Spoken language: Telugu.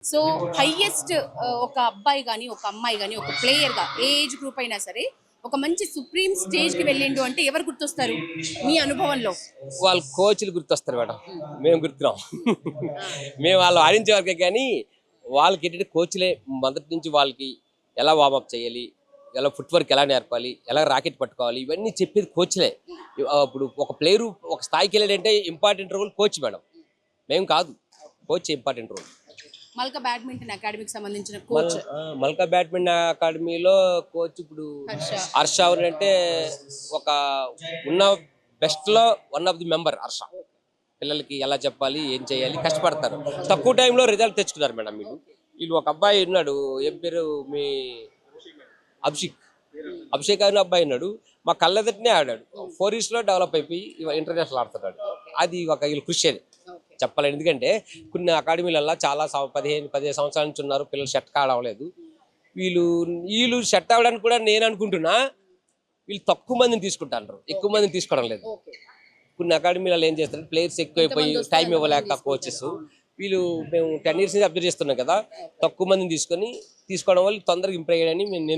సో హైయెస్ట్ ఒక అబ్బాయి గాని, ఒక అమ్మాయి గాని, ఒక ప్లేయర్‌గా ఏ ఏజ్ గ్రూప్ అయినా సరే, ఒక మంచి సుప్రీం స్టేజ్‌కి వెళ్ళిండు అంటే ఎవరు గుర్తొస్తారు? మీ అనుభవంలో? వాళ్ళ కోచ్‌లు గుర్తొస్తారు మేడం. మేము గుర్తురాం. మేము వాళ్ళు ఆడించే వరకే కానీ, వాళ్ళకేంటంటే కోచ్‌లే మొదటి నుంచి వాళ్ళకి ఎలా వార్మప్ చేయాలి, ఎలా ఫుట్ వర్క్ ఎలా నేర్పాలి, ఎలా రాకెట్ పట్టుకోవాలి, ఇవన్నీ చెప్పేది కోచ్‌లే. ఇప్పుడు ఒక ప్లేయరు ఒక స్థాయికెళ్ళాడంటే ఇంపార్టెంట్ రోల్ కోచ్ మేడం. మేము కాదు. Coach important role. Malka badminton అకాడమీకి సంబంధించిన కోచ్ మల్కా బ్యాడ్మింటన్ అకాడమీలో కోచ్ ఇప్పుడు హర్ష. హర్ష అంటే ఒక ఉన్న బెస్ట్లో one of the member Harsha. పిల్లలకి ఎలా చెప్పాలి, ఏం చేయాలి, కష్టపడతారు. తక్కువ టైంలో రిజల్ట్ తెచ్చుకున్నారు మేడం వీళ్ళు. వీళ్ళు ఒక అబ్బాయి ఉన్నాడు, ఏం పేరు మీ అభిషేక్. అభిషేక్ అనే అబ్బాయి ఉన్నాడు, మా కళ్ళెదటినే ఆడాడు. 4 ఇయర్స్లో డెవలప్ అయిపోయి ఇంటర్నేషనల్ ఆడుతున్నాడు. అది ఒక వీళ్ళు కృషి అది చెప్పాలి. ఎందుకంటే కొన్ని అకాడమీలల్లో చాలా 15 సంవత్సరాల నుంచి ఉన్నారు, పిల్లలు షట్ ఆడవలేదు. వీళ్ళు వీళ్ళు షట్ అవ్వడానికి కూడా నేను అనుకుంటున్నా వీళ్ళు తక్కువ మందిని తీసుకుంటారు, ఎక్కువ మందిని తీసుకోవడం లేదు. కొన్ని అకాడమీలలో ఏం చేస్తారు, ప్లేయర్స్ ఎక్కువైపోయి టైం ఇవ్వలేక కోచెస్ వీళ్ళు మేము 10 ఇయర్స్ నుంచి అబ్జర్వ్ చేస్తున్నాం కదా, తక్కువ మందిని తీసుకోవడం వల్ల తొందరగా ఇంప్రూవ్ అయ్యాడని నేను